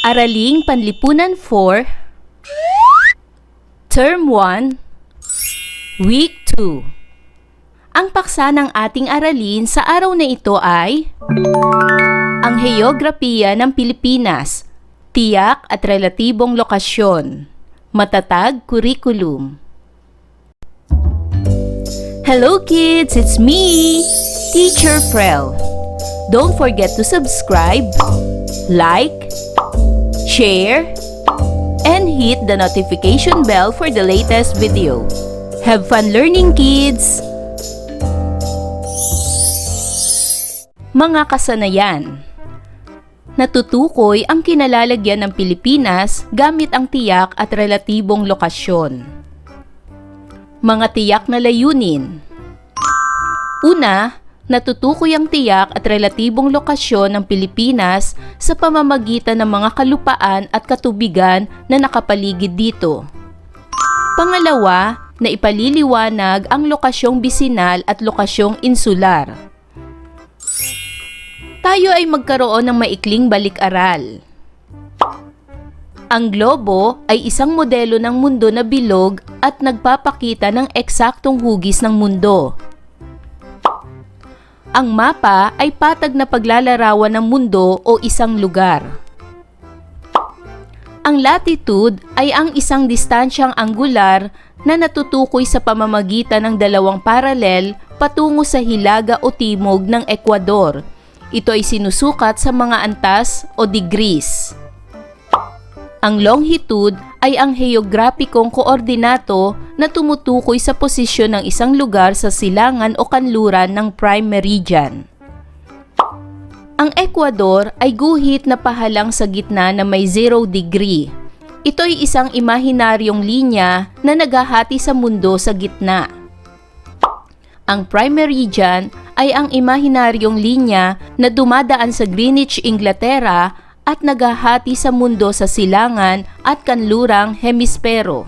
Araling Panlipunan 4, Term 1, Week 2. Ang paksa ng ating aralin sa araw na ito ay ang heograpiya ng Pilipinas, tiyak at relatibong lokasyon, matatag kurikulum. Hello kids, it's me, Teacher Prel. Don't forget to subscribe, like, share, and hit the notification bell for the latest video. Have fun learning, kids! Mga kasanayan. Natutukoy ang kinalalagyan ng Pilipinas gamit ang tiyak at relatibong lokasyon. Mga tiyak na layunin. Una, natutukoy ang tiyak at relatibong lokasyon ng Pilipinas sa pamamagitan ng mga kalupaan at katubigan na nakapaligid dito. Pangalawa, na ipaliliwanag ang lokasyong bisinal at lokasyong insular. Tayo ay magkaroon ng maikling balik-aral. Ang globo ay isang modelo ng mundo na bilog at nagpapakita ng eksaktong hugis ng mundo. Ang mapa ay patag na paglalarawan ng mundo o isang lugar. Ang latitude ay ang isang distansyang anggular na natutukoy sa pamamagitan ng dalawang paralel patungo sa hilaga o timog ng Ecuador. Ito ay sinusukat sa mga antas o degrees. Ang longitude ay ang heograpikong koordinato na tumutukoy sa posisyon ng isang lugar sa silangan o kanluran ng prime meridian. Ang Ecuador ay guhit na pahalang sa gitna na may 0 degree. Ito ay isang imahinaryong linya na naghahati sa mundo sa gitna. Ang prime meridian ay ang imahinaryong linya na dumadaan sa Greenwich, Inglaterra at naghahati sa mundo sa silangan at kanlurang hemispero.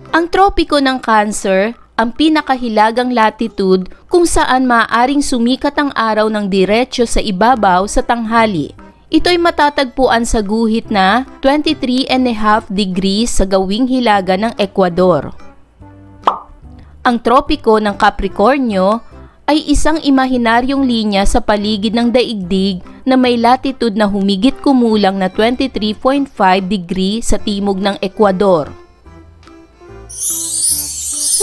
Ang tropiko ng Cancer, ang pinakahilagang latitude kung saan maaaring sumikat ang araw ng diretso sa ibabaw sa tanghali. Ito ay matatagpuan sa guhit na 23.5 degrees sa gawing hilaga ng Ecuador. Ang tropiko ng Capricornio ay isang imahinaryong linya sa paligid ng daigdig na may latitude na humigit kumulang na 23.5 degree sa timog ng Ecuador.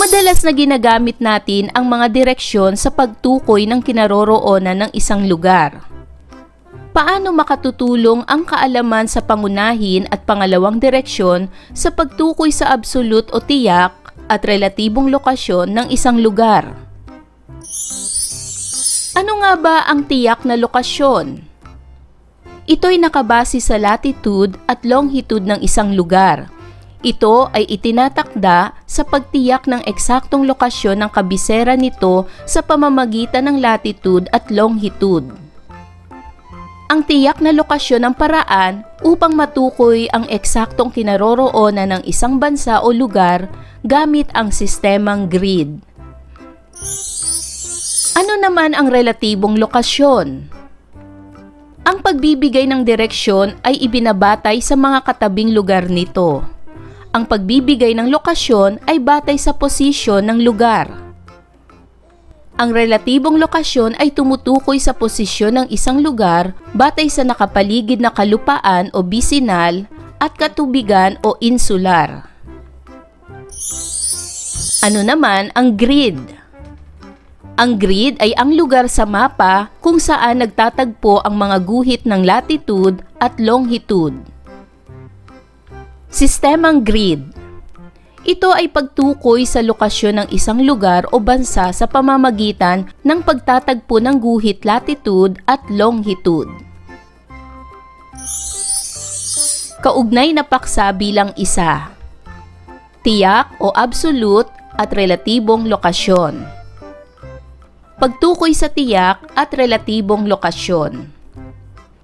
Madalas na ginagamit natin ang mga direksyon sa pagtukoy ng kinaroroonan ng isang lugar. Paano makatutulong ang kaalaman sa pangunahin at pangalawang direksyon sa pagtukoy sa absolute o tiyak at relatibong lokasyon ng isang lugar? Ano nga ba ang tiyak na lokasyon? Ito'y nakabase sa latitude at longitude ng isang lugar. Ito ay itinatakda sa pagtiyak ng eksaktong lokasyon ng kabisera nito sa pamamagitan ng latitude at longitude. Ang tiyak na lokasyon ng paraan upang matukoy ang eksaktong kinaroroonan ng isang bansa o lugar gamit ang sistemang grid. Ano naman ang relatibong lokasyon? Ang pagbibigay ng direksyon ay ibinabatay sa mga katabing lugar nito. Ang pagbibigay ng lokasyon ay batay sa posisyon ng lugar. Ang relatibong lokasyon ay tumutukoy sa posisyon ng isang lugar batay sa nakapaligid na kalupaan o bisinal at katubigan o insular. Ano naman ang grid? Ang grid ay ang lugar sa mapa kung saan nagtatagpo ang mga guhit ng latitude at longitude. Sistemang grid. Ito ay pagtukoy sa lokasyon ng isang lugar o bansa sa pamamagitan ng pagtatagpo ng guhit latitude at longitude. Kaugnay na paksa bilang isa. Tiyak o absolute at relatibong lokasyon. Pagtukoy sa tiyak at relatibong lokasyon.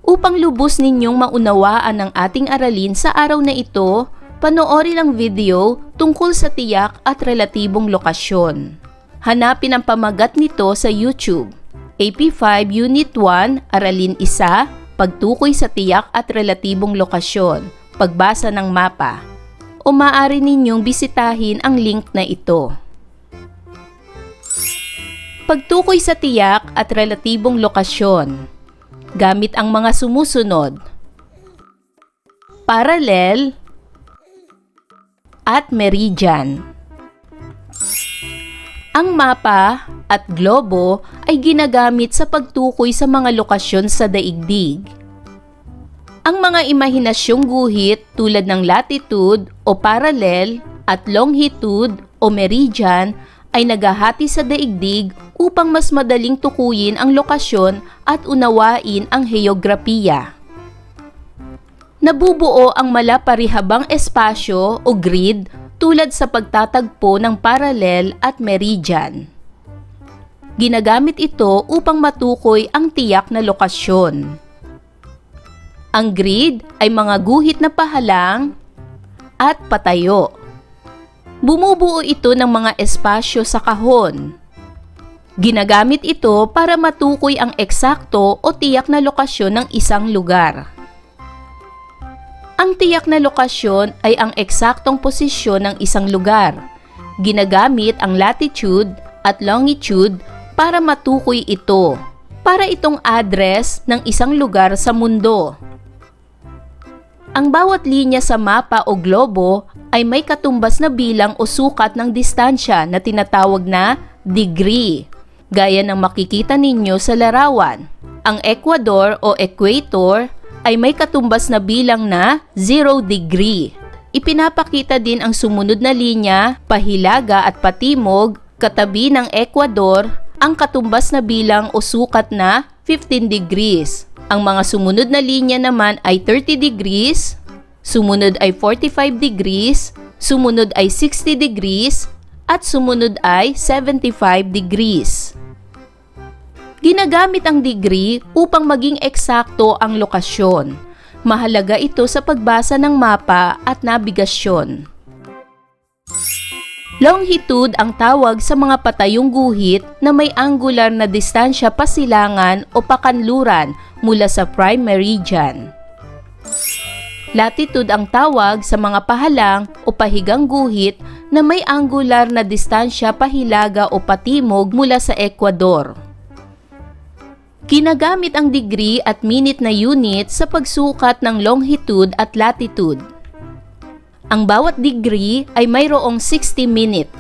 Upang lubos ninyong maunawaan ang ating aralin sa araw na ito, panoorin ang video tungkol sa tiyak at relatibong lokasyon. Hanapin ang pamagat nito sa YouTube. AP5 Unit 1, Aralin 1, pagtukoy sa tiyak at relatibong lokasyon, pagbasa ng mapa, o maaari ninyong bisitahin ang link na ito. Pagtukoy sa tiyak at relatibong lokasyon, gamit ang mga sumusunod: parallel at meridian. Ang mapa at globo ay ginagamit sa pagtukoy sa mga lokasyon sa daigdig. Ang mga imahinasyong guhit tulad ng latitude o parallel at longitude o meridian ay naghahati sa daigdig upang mas madaling tukuyin ang lokasyon at unawain ang heograpiya. Nabubuo ang malaparihabang espasyo o grid tulad sa pagtatagpo ng parallel at meridian. Ginagamit ito upang matukoy ang tiyak na lokasyon. Ang grid ay mga guhit na pahalang at patayo. Bumubuo ito ng mga espasyo sa kahon. Ginagamit ito para matukoy ang eksakto o tiyak na lokasyon ng isang lugar. Ang tiyak na lokasyon ay ang eksaktong posisyon ng isang lugar. Ginagamit ang latitude at longitude para matukoy ito, para itong address ng isang lugar sa mundo. Ang bawat linya sa mapa o globo ay may katumbas na bilang o sukat ng distansya na tinatawag na degree, gaya ng makikita ninyo sa larawan. Ang Ecuador o equator ay may katumbas na bilang na 0 degree. Ipinapakita din ang sumunod na linya, pahilaga at patimog, katabi ng Ecuador, ang katumbas na bilang o sukat na 15 degrees. Ang mga sumunod na linya naman ay 30 degrees, sumunod ay 45 degrees, sumunod ay 60 degrees, at sumunod ay 75 degrees. Ginagamit ang degree upang maging eksakto ang lokasyon. Mahalaga ito sa pagbasa ng mapa at nabigasyon. Longitude ang tawag sa mga patayong guhit na may angular na distansya pasilangan o pakanluran mula sa prime meridian. Latitude ang tawag sa mga pahalang o pahigang guhit na may angular na distansya pahilaga o patimog mula sa Ecuador. Ginagamit ang degree at minute na unit sa pagsukat ng longitude at latitude. Ang bawat degree ay mayroong 60 minute.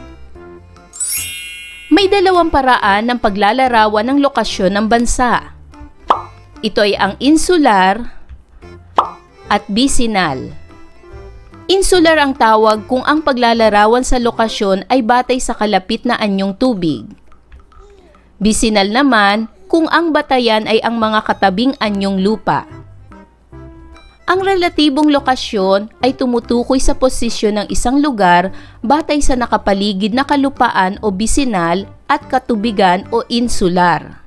May dalawang paraan ng paglalarawan ng lokasyon ng bansa. Ito ay ang insular at bisinal. Insular ang tawag kung ang paglalarawan sa lokasyon ay batay sa kalapit na anyong tubig. Bisinal naman kung ang batayan ay ang mga katabing anyong lupa. Ang relatibong lokasyon ay tumutukoy sa posisyon ng isang lugar batay sa nakapaligid na kalupaan o bisinal at katubigan o insular.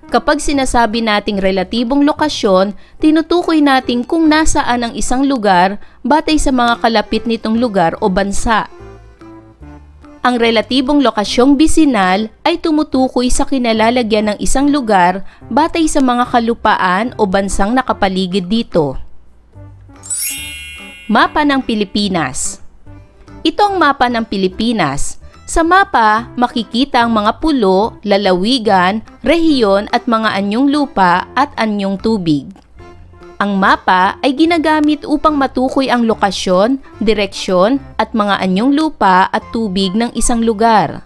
Kapag sinasabi nating relatibong lokasyon, tinutukoy natin kung nasaan ang isang lugar batay sa mga kalapit nitong lugar o bansa. Ang relatibong lokasyong bisinal ay tumutukoy sa kinalalagyan ng isang lugar batay sa mga kalupaan o bansang nakapaligid dito. Mapa ng Pilipinas. Ito ang mapa ng Pilipinas. Sa mapa, makikita ang mga pulo, lalawigan, rehiyon at mga anyong lupa at anyong tubig. Ang mapa ay ginagamit upang matukoy ang lokasyon, direksyon at mga anyong lupa at tubig ng isang lugar.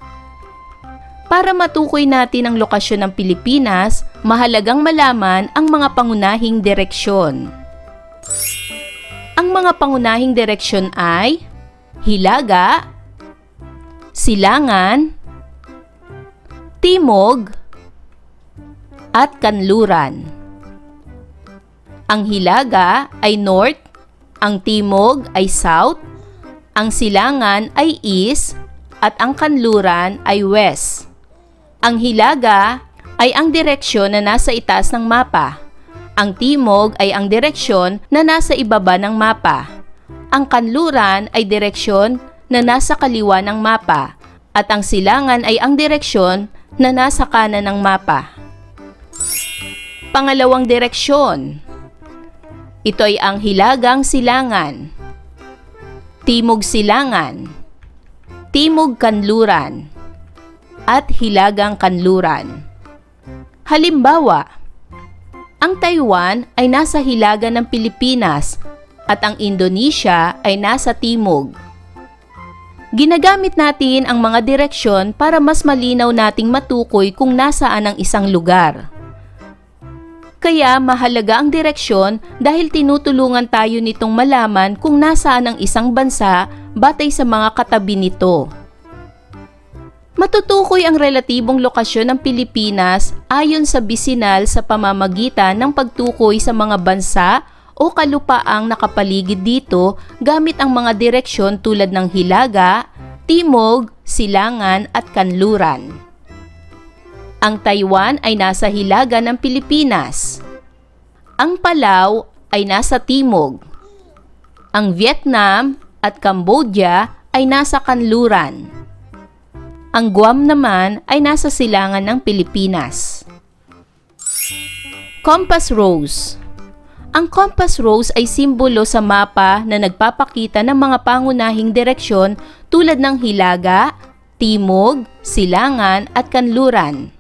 Para matukoy natin ang lokasyon ng Pilipinas, mahalagang malaman ang mga pangunahing direksyon. Ang mga pangunahing direksyon ay hilaga, silangan, timog, at kanluran. Ang hilaga ay north, ang timog ay south, ang silangan ay east, at ang kanluran ay west. Ang hilaga ay ang direksyon na nasa itaas ng mapa. Ang timog ay ang direksyon na nasa ibaba ng mapa. Ang kanluran ay direksyon na nasa kaliwa ng mapa. At ang silangan ay ang direksyon na nasa kanan ng mapa. Pangalawang direksyon. Ito ay ang Hilagang Silangan, Timog Silangan, Timog Kanluran, at Hilagang Kanluran. Halimbawa, ang Taiwan ay nasa hilaga ng Pilipinas at ang Indonesia ay nasa timog. Ginagamit natin ang mga direksyon para mas malinaw nating matukoy kung nasaan ang isang lugar. Kaya mahalaga ang direksyon dahil tinutulungan tayo nitong malaman kung nasaan ang isang bansa batay sa mga katabi nito. Matutukoy ang relatibong lokasyon ng Pilipinas ayon sa bisinal sa pamamagitan ng pagtukoy sa mga bansa o kalupaang nakapaligid dito gamit ang mga direksyon tulad ng hilaga, timog, silangan at kanluran. Ang Taiwan ay nasa hilaga ng Pilipinas. Ang Palau ay nasa timog. Ang Vietnam at Cambodia ay nasa kanluran. Ang Guam naman ay nasa silangan ng Pilipinas. Compass Rose. Ang compass rose ay simbolo sa mapa na nagpapakita ng mga pangunahing direksyon tulad ng hilaga, timog, silangan at kanluran.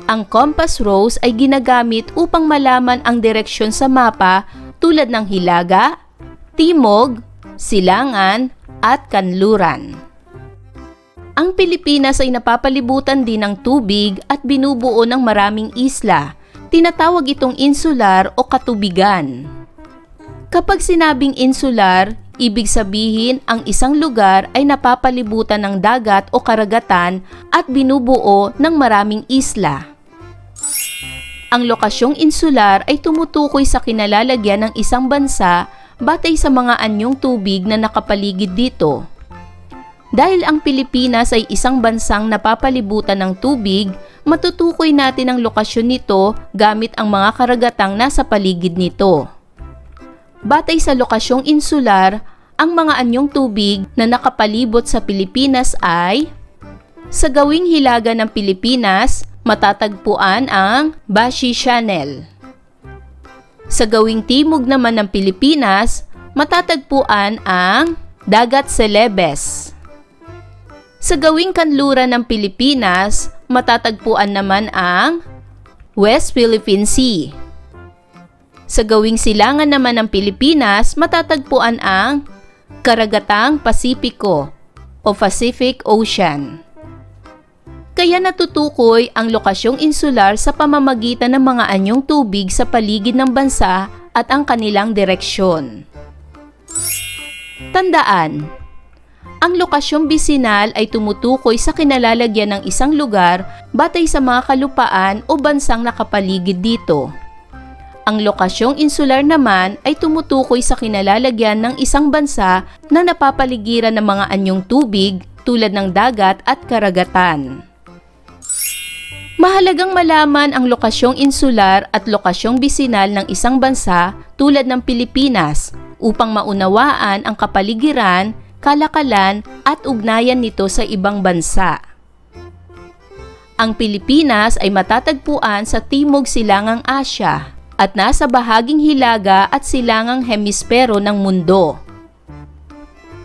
Ang compass rose ay ginagamit upang malaman ang direksyon sa mapa tulad ng hilaga, timog, silangan at kanluran. Ang Pilipinas ay napapalibutan din ng tubig at binubuo ng maraming isla. Tinatawag itong insular o katubigan. Kapag sinabing insular, ibig sabihin ang isang lugar ay napapalibutan ng dagat o karagatan at binubuo ng maraming isla. Ang lokasyong insular ay tumutukoy sa kinalalagyan ng isang bansa batay sa mga anyong tubig na nakapaligid dito. Dahil ang Pilipinas ay isang bansang napapalibutan ng tubig, matutukoy natin ang lokasyon nito gamit ang mga karagatang nasa paligid nito. Batay sa lokasyong insular, ang mga anyong tubig na nakapalibot sa Pilipinas ay: sa gawing hilaga ng Pilipinas, matatagpuan ang Bashi Channel. Sa gawing timog naman ng Pilipinas, matatagpuan ang Dagat Celebes. Sa gawing kanluran ng Pilipinas, matatagpuan naman ang West Philippine Sea. Sa gawing silangan naman ng Pilipinas, matatagpuan ang Karagatang Pasipiko o Pacific Ocean. Kaya natutukoy ang lokasyong insular sa pamamagitan ng mga anyong tubig sa paligid ng bansa at ang kanilang direksyon. Tandaan, ang lokasyong bisinal ay tumutukoy sa kinalalagyan ng isang lugar batay sa mga kalupaan o bansang nakapaligid dito. Ang lokasyong insular naman ay tumutukoy sa kinalalagyan ng isang bansa na napapaligiran ng mga anyong tubig tulad ng dagat at karagatan. Mahalagang malaman ang lokasyong insular at lokasyong bisinal ng isang bansa tulad ng Pilipinas upang maunawaan ang kapaligiran, kalakalan at ugnayan nito sa ibang bansa. Ang Pilipinas ay matatagpuan sa Timog Silangang Asya at nasa bahaging hilaga at silangang hemispero ng mundo.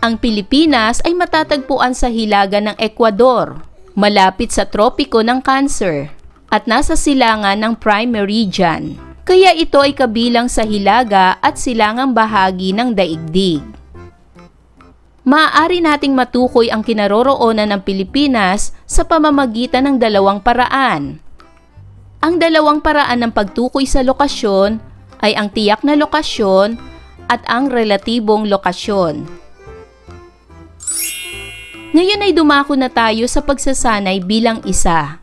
Ang Pilipinas ay matatagpuan sa hilaga ng Ecuador, malapit sa tropiko ng Cancer, at nasa silangan ng Prime Meridian. Kaya ito ay kabilang sa hilaga at silangang bahagi ng daigdig. Maaari nating matukoy ang kinaroroonan ng Pilipinas sa pamamagitan ng dalawang paraan. Ang dalawang paraan ng pagtukoy sa lokasyon ay ang tiyak na lokasyon at ang relatibong lokasyon. Ngayon ay dumako na tayo sa pagsasanay bilang isa.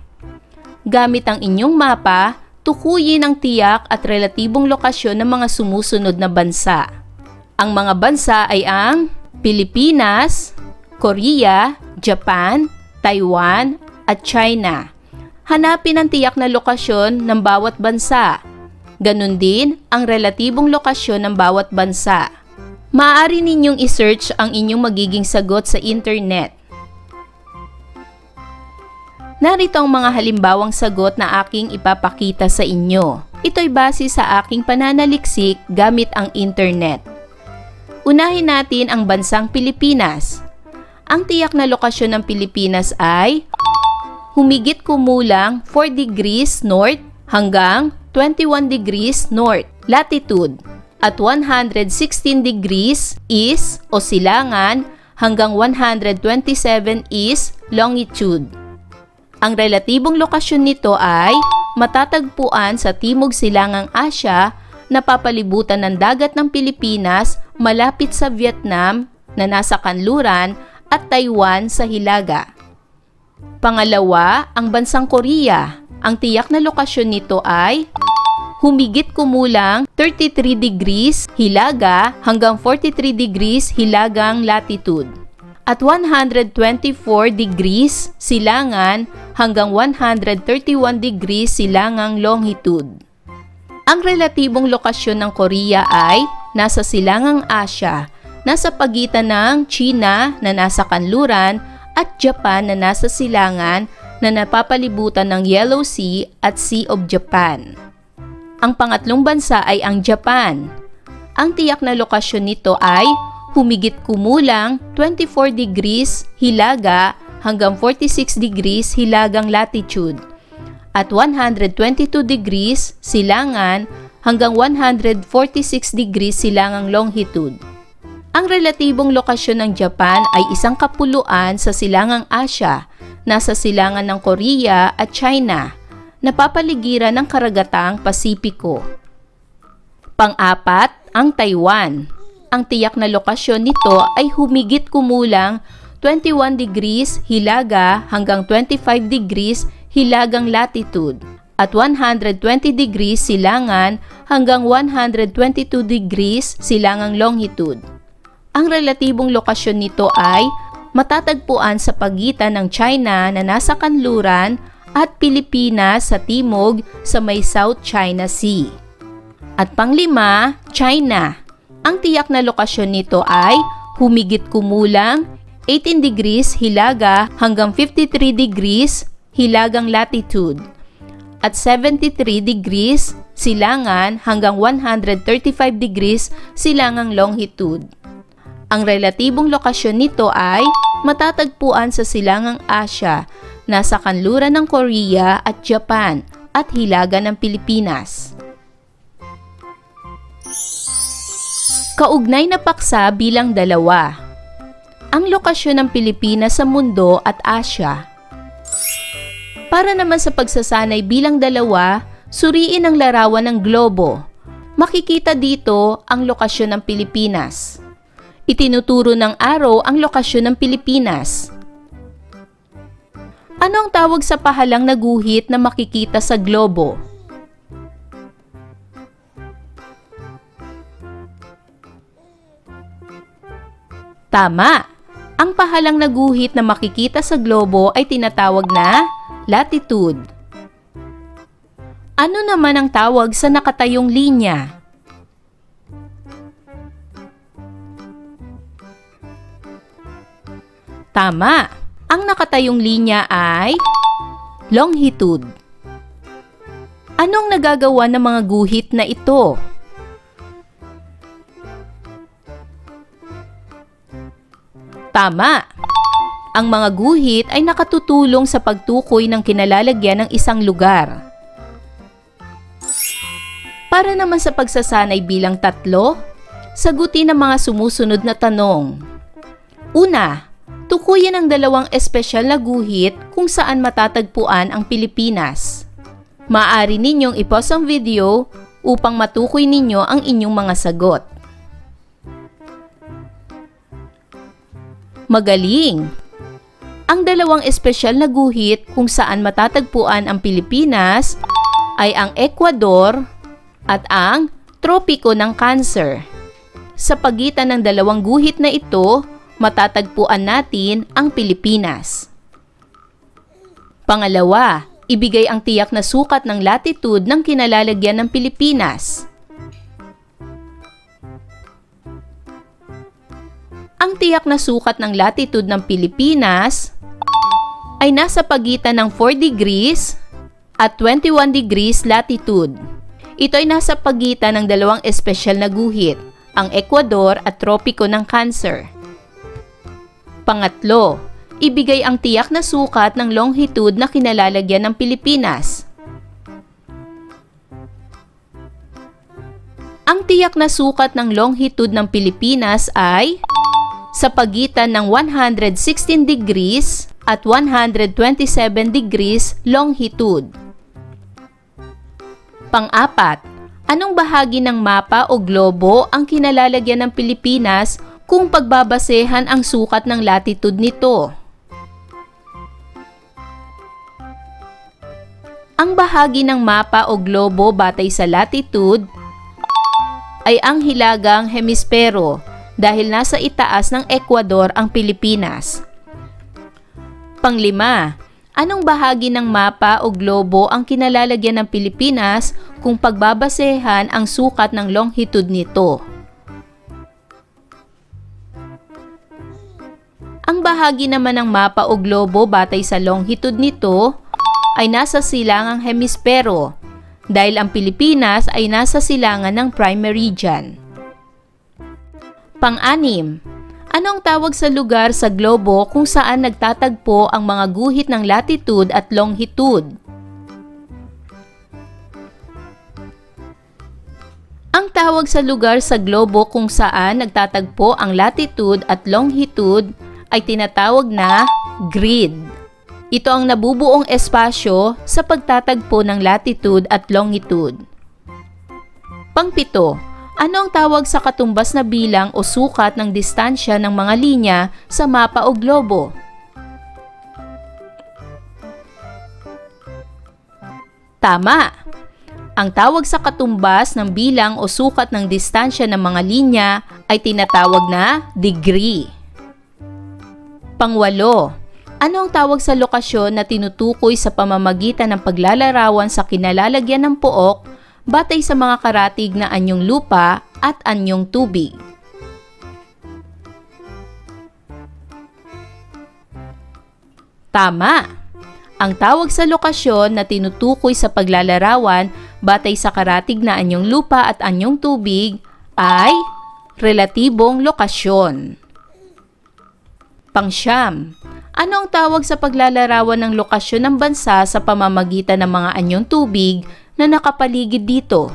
Gamit ang inyong mapa, tukuyin ang tiyak at relatibong lokasyon ng mga sumusunod na bansa. Ang mga bansa ay ang Pilipinas, Korea, Japan, Taiwan, at China. Hanapin ang tiyak na lokasyon ng bawat bansa. Ganon din ang relatibong lokasyon ng bawat bansa. Maaari ninyong i-search ang inyong magiging sagot sa internet. Narito ang mga halimbawang sagot na aking ipapakita sa inyo. Ito'y base sa aking pananaliksik gamit ang internet. Unahin natin ang bansang Pilipinas. Ang tiyak na lokasyon ng Pilipinas ay humigit kumulang 4 degrees north hanggang 21 degrees north latitude at 116 degrees east o silangan hanggang 127 east longitude. Ang relatibong lokasyon nito ay matatagpuan sa Timog Silangang Asya na papalibutan ng dagat ng Pilipinas malapit sa Vietnam na nasa kanluran at Taiwan sa hilaga. Pangalawa, ang bansang Korea. Ang tiyak na lokasyon nito ay humigit kumulang 33 degrees hilaga hanggang 43 degrees hilagang latitude at 124 degrees silangan hanggang 131 degrees silangang longitude. Ang relatibong lokasyon ng Korea ay nasa Silangang Asya, nasa pagitan ng China na nasa kanluran at Japan na nasa silangan na napapalibutan ng Yellow Sea at Sea of Japan. Ang pangatlong bansa ay ang Japan. Ang tiyak na lokasyon nito ay humigit kumulang 24 degrees hilaga hanggang 46 degrees hilagang latitude at 122 degrees silangan hanggang 146 degrees silangang longitude. Ang relatibong lokasyon ng Japan ay isang kapuluan sa Silangang Asya, nasa silangan ng Korea at China, napapaligiran ng karagatang Pasipiko. Pang-apat, ang Taiwan. Ang tiyak na lokasyon nito ay humigit kumulang 21 degrees hilaga hanggang 25 degrees hilagang latitude at 120 degrees silangan hanggang 122 degrees silangang longitude. Ang relatibong lokasyon nito ay matatagpuan sa pagitan ng China na nasa kanluran at Pilipinas sa timog sa may South China Sea. At panglima, China. Ang tiyak na lokasyon nito ay humigit kumulang 18 degrees hilaga hanggang 53 degrees hilagang latitude at 73 degrees silangan hanggang 135 degrees silangang longitude. Ang relatibong lokasyon nito ay matatagpuan sa Silangang Asya, nasa kanluran ng Korea at Japan at hilaga ng Pilipinas. Kaugnay na paksa bilang 2. Ang lokasyon ng Pilipinas sa mundo at Asya. Para naman sa pagsasanay bilang 2, suriin ang larawan ng globo. Makikita dito ang lokasyon ng Pilipinas. Itinuturo ng araw ang lokasyon ng Pilipinas. Ano ang tawag sa pahalang na guhit na makikita sa globo? Tama! Ang pahalang na guhit na makikita sa globo ay tinatawag na latitude. Ano naman ang tawag sa nakatayong linya? Tama! Ang nakatayong linya ay longitude. Anong nagagawa ng mga guhit na ito? Tama! Ang mga guhit ay nakatutulong sa pagtukoy ng kinalalagyan ng isang lugar. Para naman sa pagsasanay bilang 3, sagutin ang mga sumusunod na tanong. Una, tukuyin ang 2 espesyal na guhit kung saan matatagpuan ang Pilipinas. Maaari ninyong i-pause ang video upang matukoy ninyo ang inyong mga sagot. Magaling! Ang 2 espesyal na guhit kung saan matatagpuan ang Pilipinas ay ang Ecuador at ang Tropiko ng Cancer. Sa pagitan ng 2 guhit na ito, matatagpuan natin ang Pilipinas. Pangalawa, ibigay ang tiyak na sukat ng latitude ng kinalalagyan ng Pilipinas. Ang tiyak na sukat ng latitude ng Pilipinas ay nasa pagitan ng 4 degrees at 21 degrees latitude. Ito ay nasa pagitan ng dalawang espesyal na guhit, ang Ecuador at tropiko ng Cancer. Pangatlo, ibigay ang tiyak na sukat ng longitude na kinalalagyan ng Pilipinas. Ang tiyak na sukat ng longitude ng Pilipinas ay sa pagitan ng 116 degrees at 127 degrees longitude. Pang-apat, anong bahagi ng mapa o globo ang kinalalagyan ng Pilipinas kung pagbabasehan ang sukat ng latitude nito? Ang bahagi ng mapa o globo batay sa latitude ay ang hilagang hemispero dahil nasa itaas ng Ecuador ang Pilipinas. Panglima, anong bahagi ng mapa o globo ang kinalalagyan ng Pilipinas kung pagbabasehan ang sukat ng longitude nito? Ang bahagi naman ng mapa o globo batay sa longitude nito ay nasa silangang hemispero dahil ang Pilipinas ay nasa silangan ng prime meridian. Pang-anim, anong tawag sa lugar sa globo kung saan nagtatagpo ang mga guhit ng latitude at longitude? Ang tawag sa lugar sa globo kung saan nagtatagpo ang latitude at longitude ay tinatawag na grid. Ito ang nabubuong espasyo sa pagtatagpo ng latitude at longitude. Pang-pito, ano ang tawag sa katumbas na bilang o sukat ng distansya ng mga linya sa mapa o globo? Tama! Ang tawag sa katumbas ng bilang o sukat ng distansya ng mga linya ay tinatawag na degree. Pangwalo, ano ang tawag sa lokasyon na tinutukoy sa pamamagitan ng paglalarawan sa kinalalagyan ng pook batay sa mga karatig na anyong lupa at anyong tubig? Tama! Ang tawag sa lokasyon na tinutukoy sa paglalarawan batay sa karatig na anyong lupa at anyong tubig ay relatibong lokasyon. Pangsyam, ano ang tawag sa paglalarawan ng lokasyon ng bansa sa pamamagitan ng mga anyong tubig na nakapaligid dito?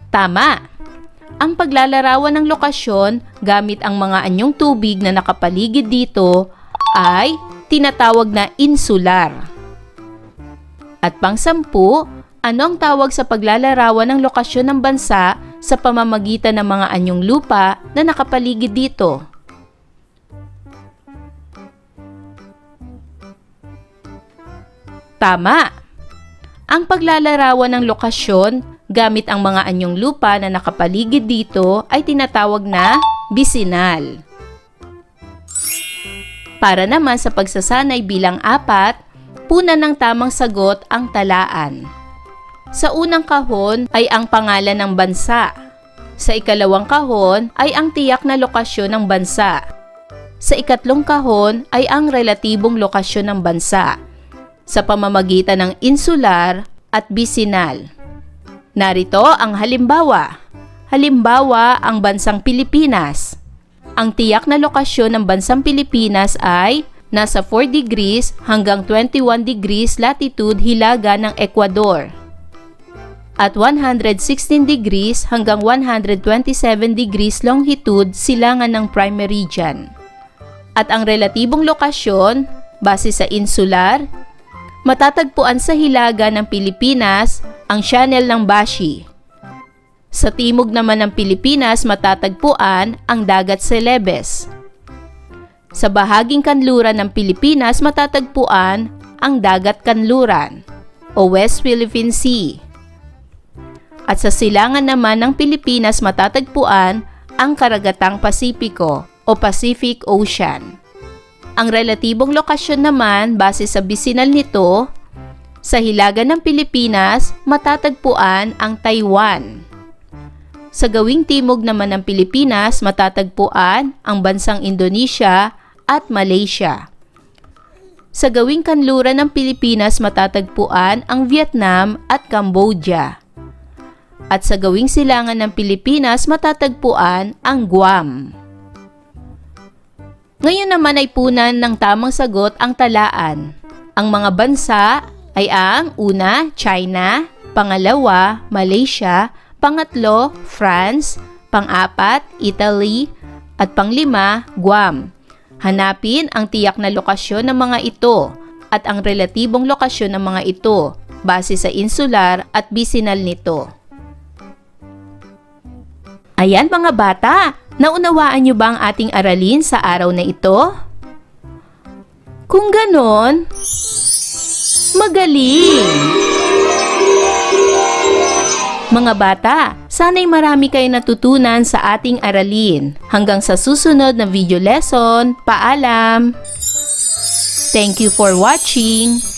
Tama! Ang paglalarawan ng lokasyon gamit ang mga anyong tubig na nakapaligid dito ay tinatawag na insular. At pang-sampu, ano ang tawag sa paglalarawan ng lokasyon ng bansa sa pamamagitan ng mga anyong lupa na nakapaligid dito? Tama! Ang paglalarawan ng lokasyon gamit ang mga anyong lupa na nakapaligid dito ay tinatawag na bisinal. Para naman sa pagsasanay bilang 4, punan ng tamang sagot ang talaan. Sa unang kahon ay ang pangalan ng bansa. Sa ikalawang kahon ay ang tiyak na lokasyon ng bansa. Sa ikatlong kahon ay ang relatibong lokasyon ng bansa sa pamamagitan ng insular at bisinal. Narito ang halimbawa. Halimbawa, ang bansang Pilipinas. Ang tiyak na lokasyon ng bansang Pilipinas ay nasa 4 degrees hanggang 21 degrees latitude hilaga ng Ecuador at 116 degrees hanggang 127 degrees longitude silangan ng prime meridian. At ang relatibong lokasyon, base sa insular, matatagpuan sa hilaga ng Pilipinas ang Channel ng Bashi. Sa timog naman ng Pilipinas matatagpuan ang Dagat Celebes. Sa bahaging kanluran ng Pilipinas matatagpuan ang Dagat Kanluran o West Philippine Sea. At sa silangan naman ng Pilipinas matatagpuan ang Karagatang Pasipiko o Pacific Ocean. Ang relatibong lokasyon naman base sa bisinal nito, sa hilaga ng Pilipinas matatagpuan ang Taiwan. Sa gawing timog naman ng Pilipinas matatagpuan ang bansang Indonesia at Malaysia. Sa gawing kanluran ng Pilipinas matatagpuan ang Vietnam at Cambodia. At sa gawing silangan ng Pilipinas matatagpuan ang Guam. Ngayon naman ay punan ng tamang sagot ang talaan. Ang mga bansa ay ang una, China, pangalawa, Malaysia, pangatlo, France, pang-apat, Italy, at panglima, Guam. Hanapin ang tiyak na lokasyon ng mga ito at ang relatibong lokasyon ng mga ito base sa insular at bisinal nito. Ayan mga bata, naunawaan niyo ba ang ating aralin sa araw na ito? Kung ganon, magaling! Mga bata, sana'y marami kayo natutunan sa ating aralin. Hanggang sa susunod na video lesson, paalam! Thank you for watching!